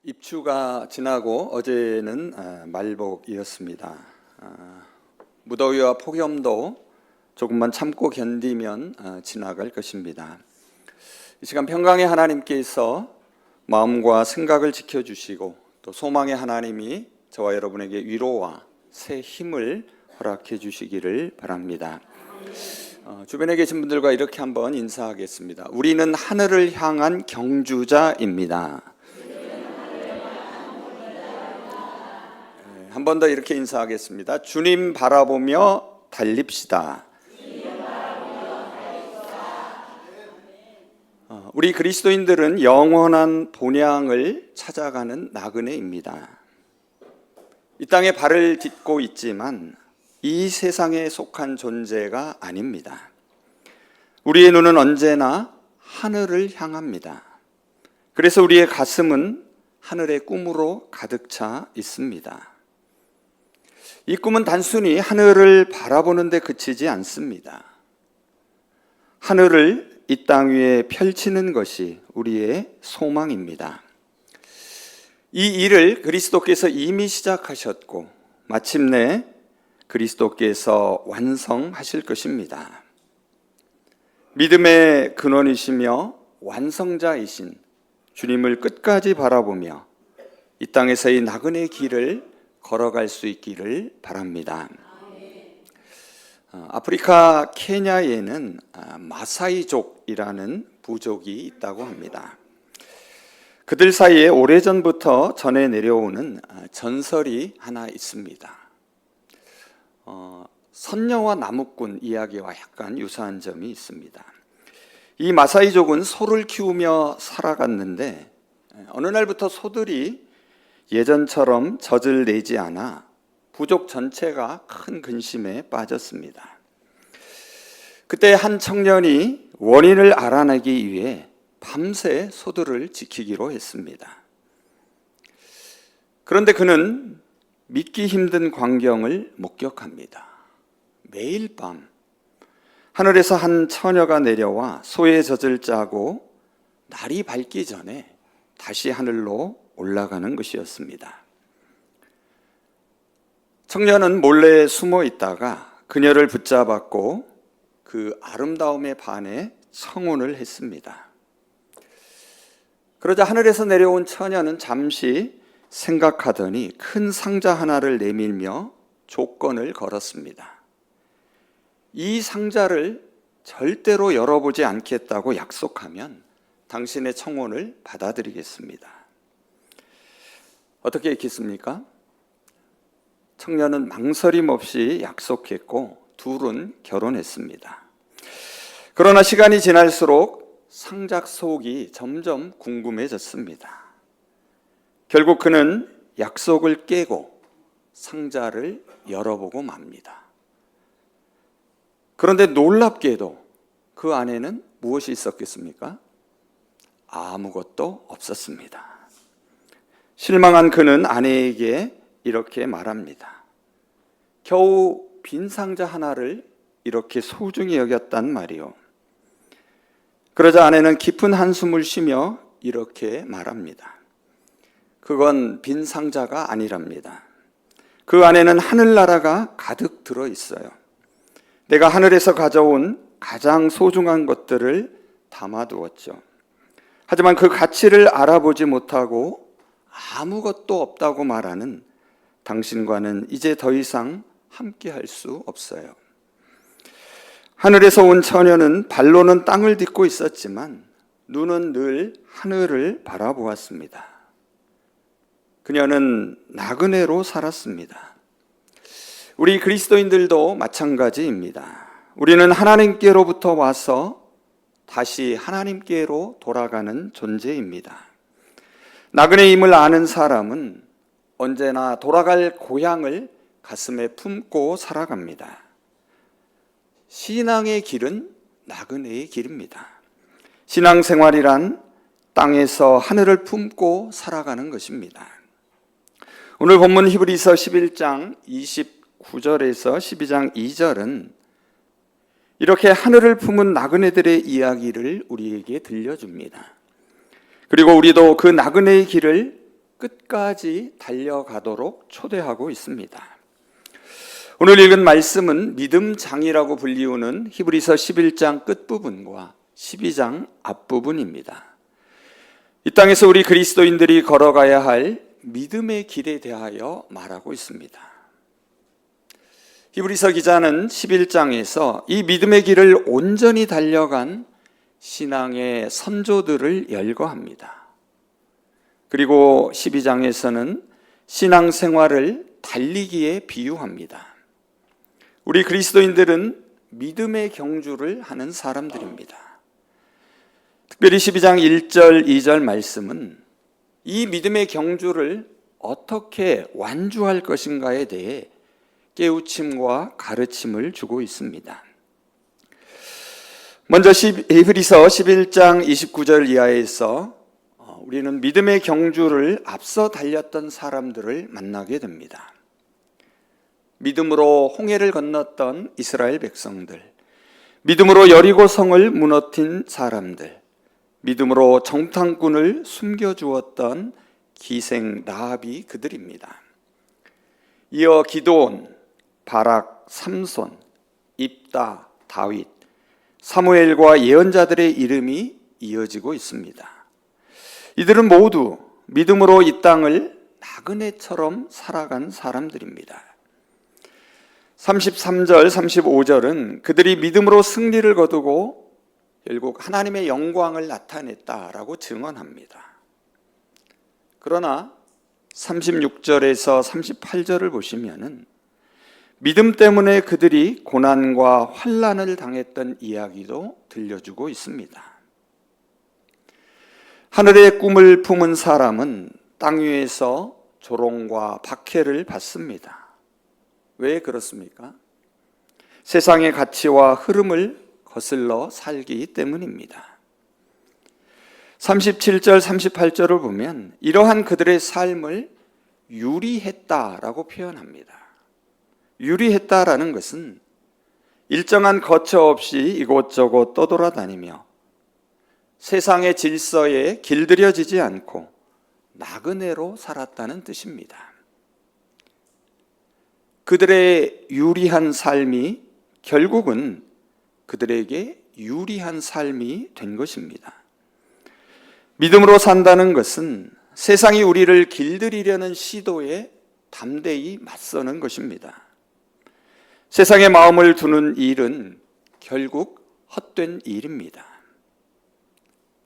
입추가 지나고 어제는 말복이었습니다. 무더위와 폭염도 조금만 참고 견디면 지나갈 것입니다. 이 시간 평강의 하나님께서 마음과 생각을 지켜주시고 또 소망의 하나님이 저와 여러분에게 위로와 새 힘을 허락해 주시기를 바랍니다. 주변에 계신 분들과 이렇게 한번 인사하겠습니다. 우리는 하늘을 향한 경주자입니다. 한 번 더 이렇게 인사하겠습니다. 주님 바라보며 달립시다. 우리 그리스도인들은 영원한 본향을 찾아가는 나그네입니다. 이 땅에 발을 딛고 있지만 이 세상에 속한 존재가 아닙니다. 우리의 눈은 언제나 하늘을 향합니다. 그래서 우리의 가슴은 하늘의 꿈으로 가득 차 있습니다. 이 꿈은 단순히 하늘을 바라보는 데 그치지 않습니다. 하늘을 이 땅 위에 펼치는 것이 우리의 소망입니다. 이 일을 그리스도께서 이미 시작하셨고 마침내 그리스도께서 완성하실 것입니다. 믿음의 근원이시며 완성자이신 주님을 끝까지 바라보며 이 땅에서의 나그네 길을 걸어갈 수 있기를 바랍니다. 아프리카 케냐에는 마사이족이라는 부족이 있다고 합니다. 그들 사이에 오래전부터 전해 내려오는 전설이 하나 있습니다. 선녀와 나무꾼 이야기와 약간 유사한 점이 있습니다. 이 마사이족은 소를 키우며 살아갔는데 어느 날부터 소들이 예전처럼 젖을 내지 않아 부족 전체가 큰 근심에 빠졌습니다. 그때 한 청년이 원인을 알아내기 위해 밤새 소들을 지키기로 했습니다. 그런데 그는 믿기 힘든 광경을 목격합니다. 매일 밤 하늘에서 한 처녀가 내려와 소의 젖을 짜고 날이 밝기 전에 다시 하늘로 올라가는 것이었습니다. 청년은 몰래 숨어 있다가 그녀를 붙잡았고 그 아름다움에 반해 청혼을 했습니다. 그러자 하늘에서 내려온 처녀는 잠시 생각하더니 큰 상자 하나를 내밀며 조건을 걸었습니다. 이 상자를 절대로 열어보지 않겠다고 약속하면 당신의 청혼을 받아들이겠습니다. 어떻게 했겠습니까? 청년은 망설임 없이 약속했고 둘은 결혼했습니다. 그러나 시간이 지날수록 상자 속이 점점 궁금해졌습니다. 결국 그는 약속을 깨고 상자를 열어보고 맙니다. 그런데 놀랍게도 그 안에는 무엇이 있었겠습니까? 아무것도 없었습니다. 실망한 그는 아내에게 이렇게 말합니다. 겨우 빈 상자 하나를 이렇게 소중히 여겼단 말이오. 그러자 아내는 깊은 한숨을 쉬며 이렇게 말합니다. 그건 빈 상자가 아니랍니다. 그 안에는 하늘나라가 가득 들어 있어요. 내가 하늘에서 가져온 가장 소중한 것들을 담아두었죠. 하지만 그 가치를 알아보지 못하고 아무것도 없다고 말하는 당신과는 이제 더 이상 함께 할 수 없어요. 하늘에서 온 처녀는 발로는 땅을 딛고 있었지만 눈은 늘 하늘을 바라보았습니다. 그녀는 나그네로 살았습니다. 우리 그리스도인들도 마찬가지입니다. 우리는 하나님께로부터 와서 다시 하나님께로 돌아가는 존재입니다. 나그네임을 아는 사람은 언제나 돌아갈 고향을 가슴에 품고 살아갑니다. 신앙의 길은 나그네의 길입니다. 신앙생활이란 땅에서 하늘을 품고 살아가는 것입니다. 오늘 본문 히브리서 11장 29절에서 12장 2절은 이렇게 하늘을 품은 나그네들의 이야기를 우리에게 들려줍니다. 그리고 우리도 그 나그네의 길을 끝까지 달려가도록 초대하고 있습니다. 오늘 읽은 말씀은 믿음장이라고 불리우는 히브리서 11장 끝부분과 12장 앞부분입니다. 이 땅에서 우리 그리스도인들이 걸어가야 할 믿음의 길에 대하여 말하고 있습니다. 히브리서 기자는 11장에서 이 믿음의 길을 온전히 달려간 신앙의 선조들을 열거합니다. 그리고 12장에서는 신앙생활을 달리기에 비유합니다. 우리 그리스도인들은 믿음의 경주를 하는 사람들입니다. 특별히 12장 1절, 2절 말씀은 이 믿음의 경주를 어떻게 완주할 것인가에 대해 깨우침과 가르침을 주고 있습니다. 먼저 히브리서 11장 29절 이하에서 우리는 믿음의 경주를 앞서 달렸던 사람들을 만나게 됩니다. 믿음으로 홍해를 건넜던 이스라엘 백성들, 믿음으로 여리고 성을 무너뜨린 사람들, 믿음으로 정탐꾼을 숨겨주었던 기생 라합이 그들입니다. 이어 기드온, 바락, 삼손, 입다, 다윗, 사무엘과 예언자들의 이름이 이어지고 있습니다. 이들은 모두 믿음으로 이 땅을 나그네처럼 살아간 사람들입니다. 33절, 35절은 그들이 믿음으로 승리를 거두고 결국 하나님의 영광을 나타냈다라고 증언합니다. 그러나 36절에서 38절을 보시면은 믿음 때문에 그들이 고난과 환난을 당했던 이야기도 들려주고 있습니다. 하늘의 꿈을 품은 사람은 땅 위에서 조롱과 박해를 받습니다. 왜 그렇습니까? 세상의 가치와 흐름을 거슬러 살기 때문입니다. 37절, 38절을 보면 이러한 그들의 삶을 유리했다라고 표현합니다. 유리했다라는 것은 일정한 거처 없이 이곳저곳 떠돌아다니며 세상의 질서에 길들여지지 않고 나그네로 살았다는 뜻입니다. 그들의 유리한 삶이 결국은 그들에게 유리한 삶이 된 것입니다. 믿음으로 산다는 것은 세상이 우리를 길들이려는 시도에 담대히 맞서는 것입니다. 세상에 마음을 두는 일은 결국 헛된 일입니다.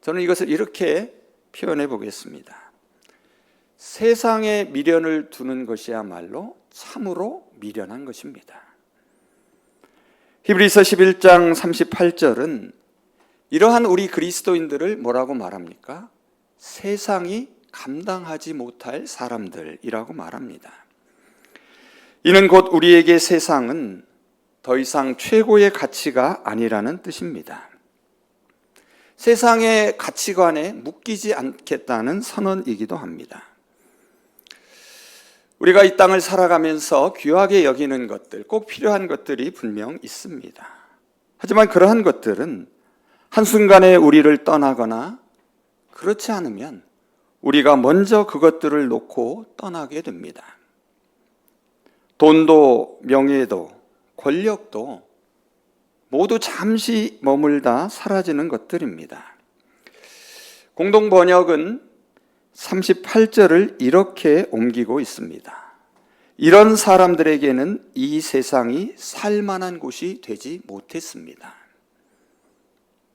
저는 이것을 이렇게 표현해 보겠습니다. 세상에 미련을 두는 것이야말로 참으로 미련한 것입니다. 히브리서 11장 38절은 이러한 우리 그리스도인들을 뭐라고 말합니까? 세상이 감당하지 못할 사람들이라고 말합니다. 이는 곧 우리에게 세상은 더 이상 최고의 가치가 아니라는 뜻입니다. 세상의 가치관에 묶이지 않겠다는 선언이기도 합니다. 우리가 이 땅을 살아가면서 귀하게 여기는 것들, 꼭 필요한 것들이 분명 있습니다. 하지만 그러한 것들은 한순간에 우리를 떠나거나 그렇지 않으면 우리가 먼저 그것들을 놓고 떠나게 됩니다. 돈도 명예도 권력도 모두 잠시 머물다 사라지는 것들입니다. 공동번역은 38절을 이렇게 옮기고 있습니다. 이런 사람들에게는 이 세상이 살만한 곳이 되지 못했습니다.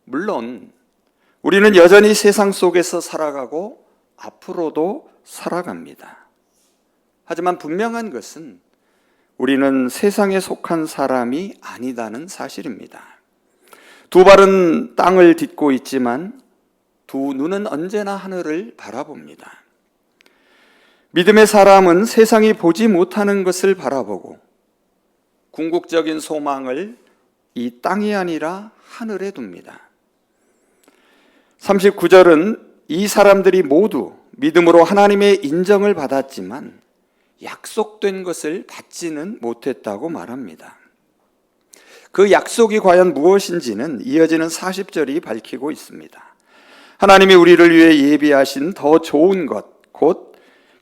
물론 우리는 여전히 세상 속에서 살아가고 앞으로도 살아갑니다. 하지만 분명한 것은 우리는 세상에 속한 사람이 아니다는 사실입니다. 두 발은 땅을 딛고 있지만 두 눈은 언제나 하늘을 바라봅니다. 믿음의 사람은 세상이 보지 못하는 것을 바라보고 궁극적인 소망을 이 땅이 아니라 하늘에 둡니다. 39절은 이 사람들이 모두 믿음으로 하나님의 인정을 받았지만 약속된 것을 받지는 못했다고 말합니다. 그 약속이 과연 무엇인지는 이어지는 40절이 밝히고 있습니다. 하나님이 우리를 위해 예비하신 더 좋은 것, 곧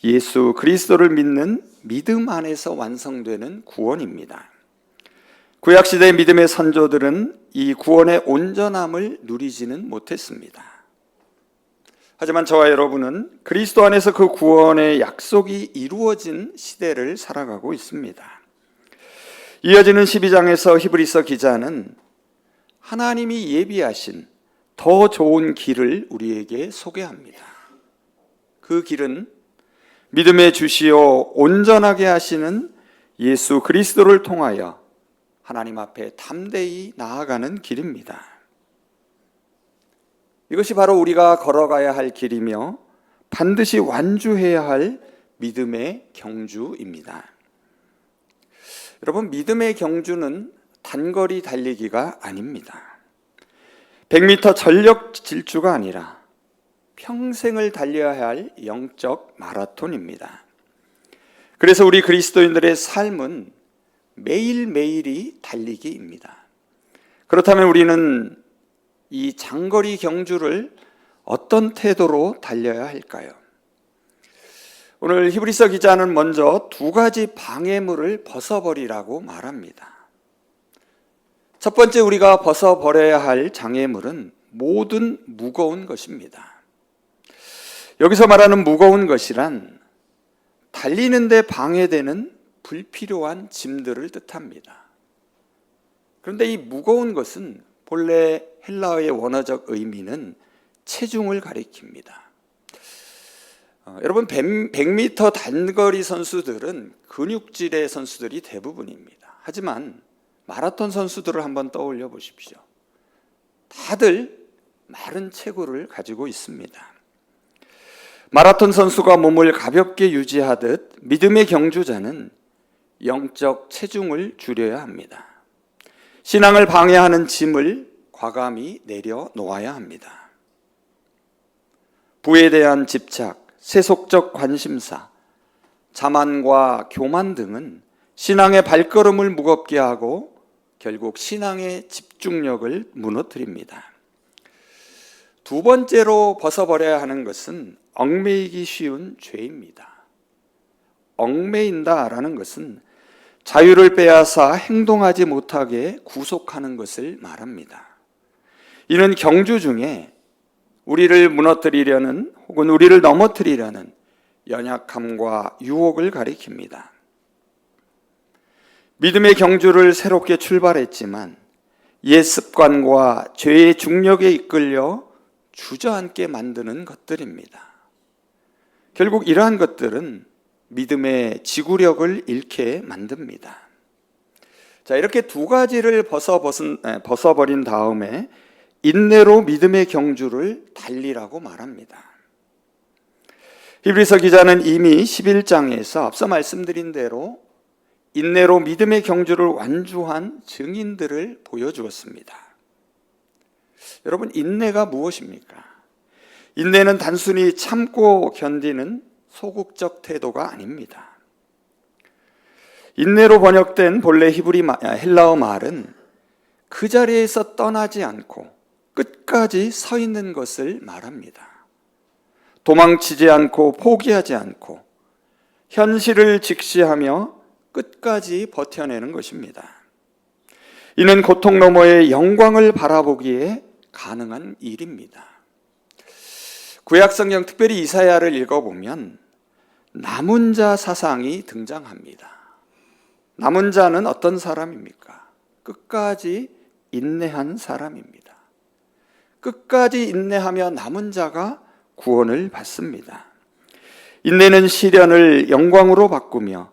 예수 그리스도를 믿는 믿음 안에서 완성되는 구원입니다. 구약시대의 믿음의 선조들은 이 구원의 온전함을 누리지는 못했습니다. 하지만 저와 여러분은 그리스도 안에서 그 구원의 약속이 이루어진 시대를 살아가고 있습니다. 이어지는 12장에서 히브리서 기자는 하나님이 예비하신 더 좋은 길을 우리에게 소개합니다. 그 길은 믿음의 주시오 온전하게 하시는 예수 그리스도를 통하여 하나님 앞에 담대히 나아가는 길입니다. 이것이 바로 우리가 걸어가야 할 길이며 반드시 완주해야 할 믿음의 경주입니다. 여러분, 믿음의 경주는 단거리 달리기가 아닙니다. 100m 전력 질주가 아니라 평생을 달려야 할 영적 마라톤입니다. 그래서 우리 그리스도인들의 삶은 매일매일이 달리기입니다. 그렇다면 우리는 이 장거리 경주를 어떤 태도로 달려야 할까요? 오늘 히브리서 기자는 먼저 두 가지 방해물을 벗어버리라고 말합니다. 첫 번째, 우리가 벗어버려야 할 장애물은 모든 무거운 것입니다. 여기서 말하는 무거운 것이란 달리는데 방해되는 불필요한 짐들을 뜻합니다. 그런데 이 무거운 것은 본래 헬라어의 원어적 의미는 체중을 가리킵니다. 여러분, 100m 단거리 선수들은 근육질의 선수들이 대부분입니다. 하지만 마라톤 선수들을 한번 떠올려 보십시오. 다들 마른 체구를 가지고 있습니다. 마라톤 선수가 몸을 가볍게 유지하듯 믿음의 경주자는 영적 체중을 줄여야 합니다. 신앙을 방해하는 짐을 과감히 내려놓아야 합니다. 부에 대한 집착, 세속적 관심사, 자만과 교만 등은 신앙의 발걸음을 무겁게 하고 결국 신앙의 집중력을 무너뜨립니다. 두 번째로 벗어버려야 하는 것은 얽매이기 쉬운 죄입니다. 얽매인다라는 것은 자유를 빼앗아 행동하지 못하게 구속하는 것을 말합니다. 이는 경주 중에 우리를 무너뜨리려는 혹은 우리를 넘어뜨리려는 연약함과 유혹을 가리킵니다. 믿음의 경주를 새롭게 출발했지만 옛 습관과 죄의 중력에 이끌려 주저앉게 만드는 것들입니다. 결국 이러한 것들은 믿음의 지구력을 잃게 만듭니다. 자, 이렇게 두 가지를 벗어버린 다음에 인내로 믿음의 경주를 달리라고 말합니다. 히브리서 기자는 이미 11장에서 앞서 말씀드린 대로 인내로 믿음의 경주를 완주한 증인들을 보여주었습니다. 여러분, 인내가 무엇입니까? 인내는 단순히 참고 견디는 소극적 태도가 아닙니다. 인내로 번역된 본래 헬라어 말은 그 자리에서 떠나지 않고 끝까지 서 있는 것을 말합니다. 도망치지 않고 포기하지 않고 현실을 직시하며 끝까지 버텨내는 것입니다. 이는 고통 너머의 영광을 바라보기에 가능한 일입니다. 구약성경, 특별히 이사야를 읽어보면 남은 자 사상이 등장합니다. 남은 자는 어떤 사람입니까? 끝까지 인내한 사람입니다. 끝까지 인내하며 남은 자가 구원을 받습니다. 인내는 시련을 영광으로 바꾸며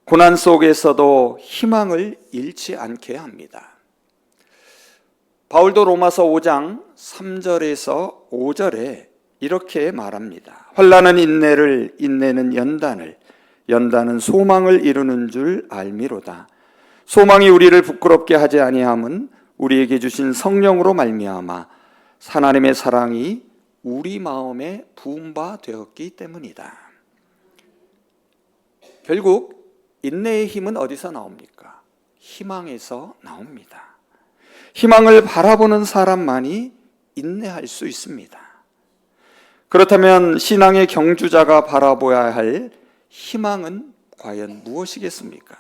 고난 속에서도 희망을 잃지 않게 합니다. 바울도 로마서 5장 3절에서 5절에 이렇게 말합니다. 환난은 인내를, 인내는 연단을, 연단은 소망을 이루는 줄 알미로다. 소망이 우리를 부끄럽게 하지 아니함은 우리에게 주신 성령으로 말미암아 하나님의 사랑이 우리 마음에 부은 바 되었기 때문이다. 결국 인내의 힘은 어디서 나옵니까? 희망에서 나옵니다. 희망을 바라보는 사람만이 인내할 수 있습니다. 그렇다면 신앙의 경주자가 바라보아야 할 희망은 과연 무엇이겠습니까?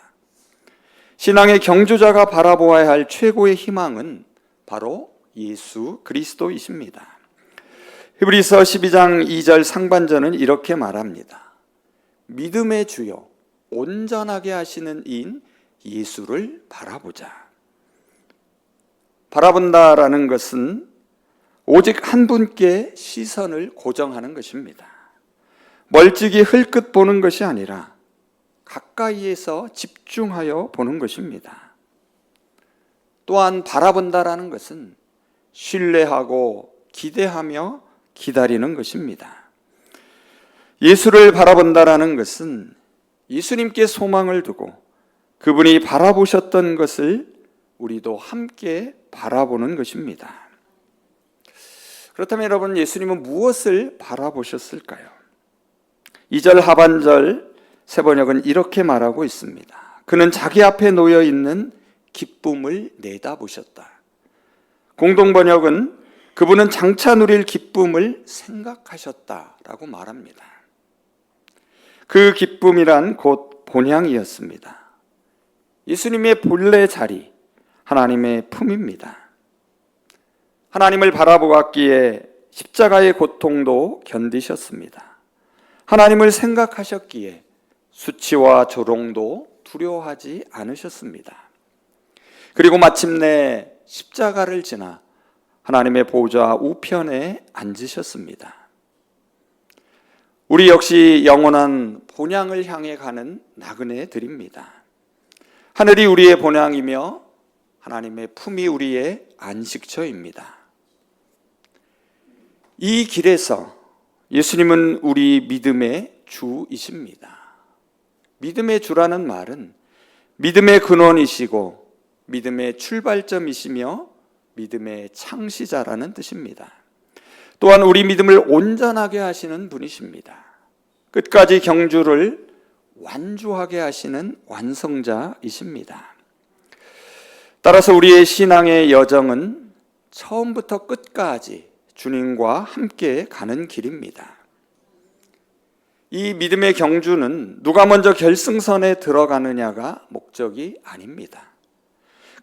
신앙의 경주자가 바라보아야 할 최고의 희망은 바로 예수 그리스도이십니다. 히브리서 12장 2절 상반절은 이렇게 말합니다. 믿음의 주요 온전하게 하시는 이인 예수를 바라보자. 바라본다라는 것은 오직 한 분께 시선을 고정하는 것입니다. 멀찍이 흘끗 보는 것이 아니라 가까이에서 집중하여 보는 것입니다. 또한 바라본다라는 것은 신뢰하고 기대하며 기다리는 것입니다. 예수를 바라본다라는 것은 예수님께 소망을 두고 그분이 바라보셨던 것을 우리도 함께 바라보는 것입니다. 그렇다면 여러분, 예수님은 무엇을 바라보셨을까요? 2절 하반절 세번역은 이렇게 말하고 있습니다. 그는 자기 앞에 놓여 있는 기쁨을 내다보셨다. 공동번역은 그분은 장차 누릴 기쁨을 생각하셨다라고 말합니다. 그 기쁨이란 곧 본향이었습니다. 예수님의 본래 자리, 하나님의 품입니다. 하나님을 바라보았기에 십자가의 고통도 견디셨습니다. 하나님을 생각하셨기에 수치와 조롱도 두려워하지 않으셨습니다. 그리고 마침내 십자가를 지나 하나님의 보좌 우편에 앉으셨습니다. 우리 역시 영원한 본향을 향해 가는 나그네들입니다. 하늘이 우리의 본향이며 하나님의 품이 우리의 안식처입니다. 이 길에서 예수님은 우리 믿음의 주이십니다. 믿음의 주라는 말은 믿음의 근원이시고 믿음의 출발점이시며 믿음의 창시자라는 뜻입니다. 또한 우리 믿음을 온전하게 하시는 분이십니다. 끝까지 경주를 완주하게 하시는 완성자이십니다. 따라서 우리의 신앙의 여정은 처음부터 끝까지 주님과 함께 가는 길입니다. 이 믿음의 경주는 누가 먼저 결승선에 들어가느냐가 목적이 아닙니다.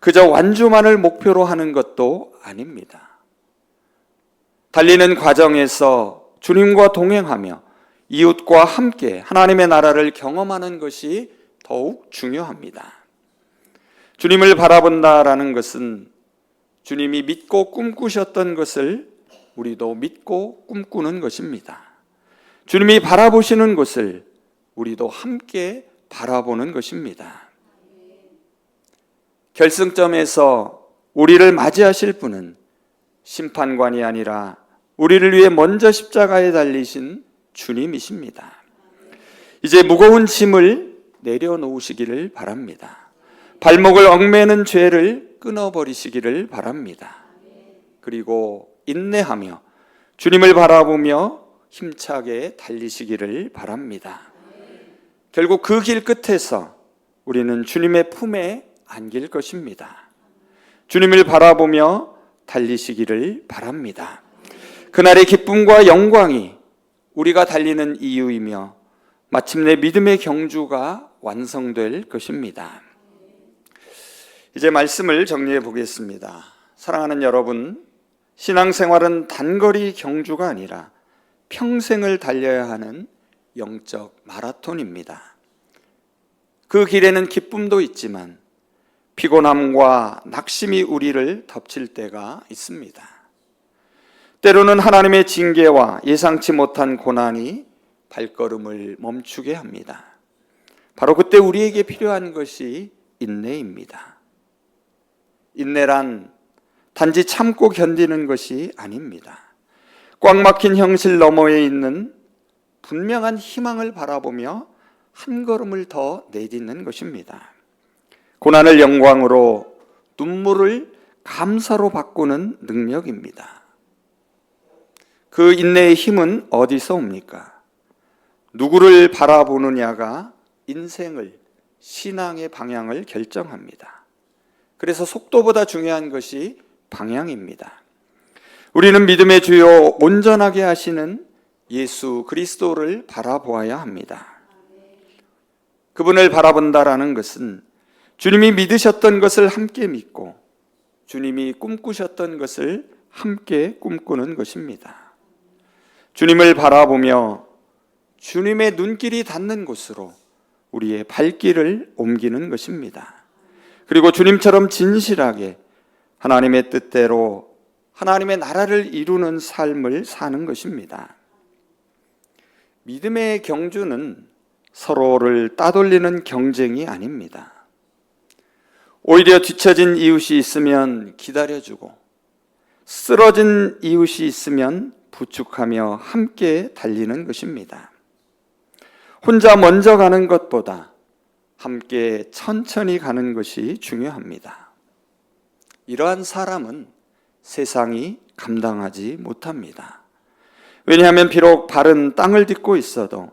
그저 완주만을 목표로 하는 것도 아닙니다. 달리는 과정에서 주님과 동행하며 이웃과 함께 하나님의 나라를 경험하는 것이 더욱 중요합니다. 주님을 바라본다라는 것은 주님이 믿고 꿈꾸셨던 것을 우리도 믿고 꿈꾸는 것입니다. 주님이 바라보시는 것을 우리도 함께 바라보는 것입니다. 결승점에서 우리를 맞이하실 분은 심판관이 아니라 우리를 위해 먼저 십자가에 달리신 주님이십니다. 이제 무거운 짐을 내려놓으시기를 바랍니다. 발목을 얽매는 죄를 끊어버리시기를 바랍니다. 그리고 인내하며 주님을 바라보며 힘차게 달리시기를 바랍니다. 결국 그 길 끝에서 우리는 주님의 품에 안길 것입니다. 주님을 바라보며 달리시기를 바랍니다. 그날의 기쁨과 영광이 우리가 달리는 이유이며 마침내 믿음의 경주가 완성될 것입니다. 이제 말씀을 정리해 보겠습니다. 사랑하는 여러분, 신앙생활은 단거리 경주가 아니라 평생을 달려야 하는 영적 마라톤입니다. 그 길에는 기쁨도 있지만 피곤함과 낙심이 우리를 덮칠 때가 있습니다. 때로는 하나님의 징계와 예상치 못한 고난이 발걸음을 멈추게 합니다. 바로 그때 우리에게 필요한 것이 인내입니다. 인내란 단지 참고 견디는 것이 아닙니다. 꽉 막힌 현실 너머에 있는 분명한 희망을 바라보며 한 걸음을 더 내딛는 것입니다. 고난을 영광으로, 눈물을 감사로 바꾸는 능력입니다. 그 인내의 힘은 어디서 옵니까? 누구를 바라보느냐가 인생을, 신앙의 방향을 결정합니다. 그래서 속도보다 중요한 것이 방향입니다. 우리는 믿음의 주요 온전하게 하시는 예수 그리스도를 바라보아야 합니다. 그분을 바라본다라는 것은 주님이 믿으셨던 것을 함께 믿고 주님이 꿈꾸셨던 것을 함께 꿈꾸는 것입니다. 주님을 바라보며 주님의 눈길이 닿는 곳으로 우리의 발길을 옮기는 것입니다. 그리고 주님처럼 진실하게 하나님의 뜻대로 하나님의 나라를 이루는 삶을 사는 것입니다. 믿음의 경주는 서로를 따돌리는 경쟁이 아닙니다. 오히려 뒤처진 이웃이 있으면 기다려주고 쓰러진 이웃이 있으면 부축하며 함께 달리는 것입니다. 혼자 먼저 가는 것보다 함께 천천히 가는 것이 중요합니다. 이러한 사람은 세상이 감당하지 못합니다. 왜냐하면 비록 발은 땅을 딛고 있어도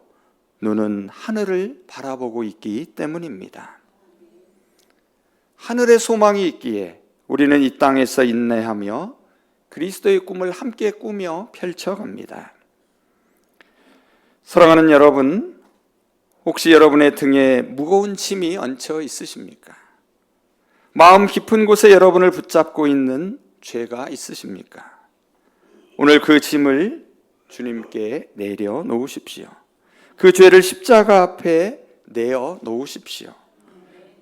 눈은 하늘을 바라보고 있기 때문입니다. 하늘의 소망이 있기에 우리는 이 땅에서 인내하며 그리스도의 꿈을 함께 꾸며 펼쳐갑니다. 사랑하는 여러분, 혹시 여러분의 등에 무거운 짐이 얹혀 있으십니까? 마음 깊은 곳에 여러분을 붙잡고 있는 죄가 있으십니까? 오늘 그 짐을 주님께 내려놓으십시오. 그 죄를 십자가 앞에 내어 놓으십시오.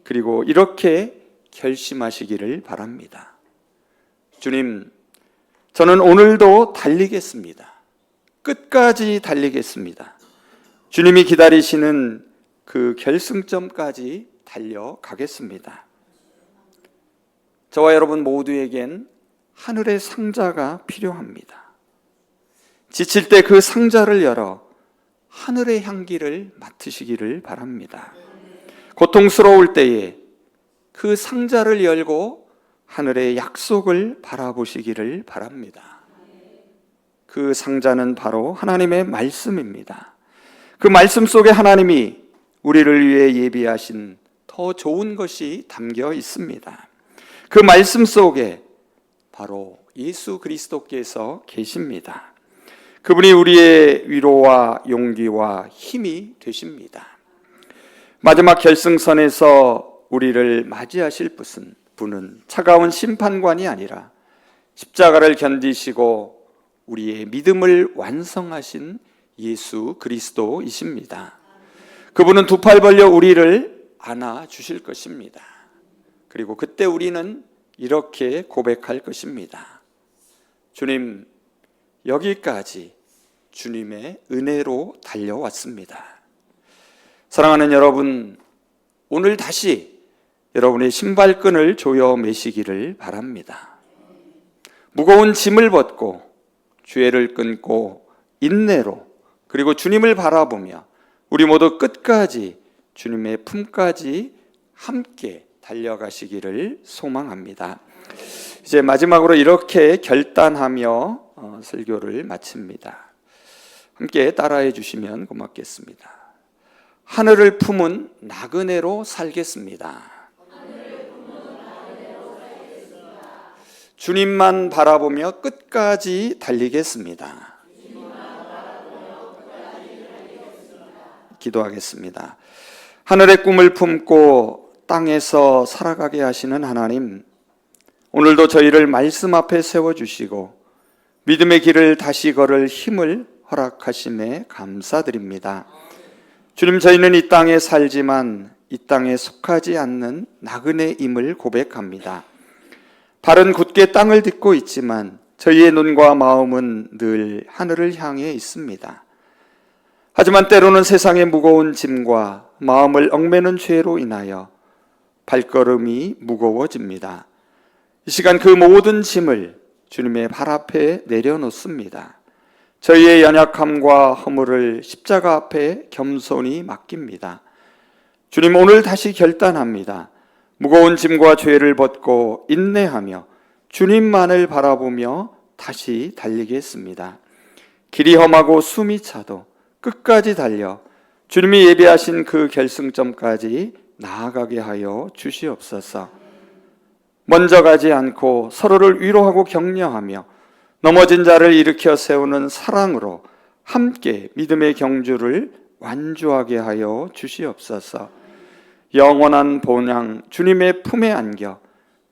그리고 이렇게 결심하시기를 바랍니다. 주님, 저는 오늘도 달리겠습니다. 끝까지 달리겠습니다. 주님이 기다리시는 그 결승점까지 달려가겠습니다. 저와 여러분 모두에겐 하늘의 상자가 필요합니다. 지칠 때 그 상자를 열어 하늘의 향기를 맡으시기를 바랍니다. 고통스러울 때에 그 상자를 열고 하늘의 약속을 바라보시기를 바랍니다. 그 상자는 바로 하나님의 말씀입니다. 그 말씀 속에 하나님이 우리를 위해 예비하신 더 좋은 것이 담겨 있습니다. 그 말씀 속에 바로 예수 그리스도께서 계십니다. 그분이 우리의 위로와 용기와 힘이 되십니다. 마지막 결승선에서 우리를 맞이하실 분은 차가운 심판관이 아니라 십자가를 견디시고 우리의 믿음을 완성하신 예수 그리스도이십니다. 그분은 두 팔 벌려 우리를 안아 주실 것입니다. 그리고 그때 우리는 이렇게 고백할 것입니다. 주님, 여기까지 주님의 은혜로 달려왔습니다. 사랑하는 여러분, 오늘 다시 여러분의 신발끈을 조여 매시기를 바랍니다. 무거운 짐을 벗고 죄를 끊고 인내로 그리고 주님을 바라보며 우리 모두 끝까지 주님의 품까지 함께 달려가시기를 소망합니다. 이제 마지막으로 이렇게 결단하며 설교를 마칩니다. 함께 따라해 주시면 고맙겠습니다. 하늘을 품은 나그네로 살겠습니다. 주님만 바라보며 끝까지 달리겠습니다. 기도하겠습니다. 하늘의 꿈을 품고 땅에서 살아가게 하시는 하나님, 오늘도 저희를 말씀 앞에 세워주시고 믿음의 길을 다시 걸을 힘을 허락하심에 감사드립니다. 주님, 저희는 이 땅에 살지만 이 땅에 속하지 않는 나그네임을 고백합니다. 발은 굳게 땅을 딛고 있지만 저희의 눈과 마음은 늘 하늘을 향해 있습니다. 하지만 때로는 세상의 무거운 짐과 마음을 얽매는 죄로 인하여 발걸음이 무거워집니다. 이 시간 그 모든 짐을 주님의 발 앞에 내려놓습니다. 저희의 연약함과 허물을 십자가 앞에 겸손히 맡깁니다. 주님, 오늘 다시 결단합니다. 무거운 짐과 죄를 벗고 인내하며 주님만을 바라보며 다시 달리겠습니다. 길이 험하고 숨이 차도 끝까지 달려 주님이 예비하신 그 결승점까지 나아가게 하여 주시옵소서. 먼저 가지 않고 서로를 위로하고 격려하며 넘어진 자를 일으켜 세우는 사랑으로 함께 믿음의 경주를 완주하게 하여 주시옵소서. 영원한 본향 주님의 품에 안겨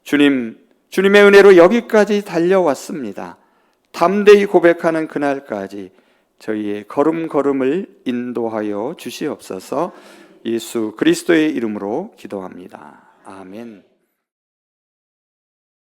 주님의 은혜로 여기까지 달려왔습니다. 담대히 고백하는 그날까지 저희의 걸음걸음을 인도하여 주시옵소서. 예수 그리스도의 이름으로 기도합니다. 아멘.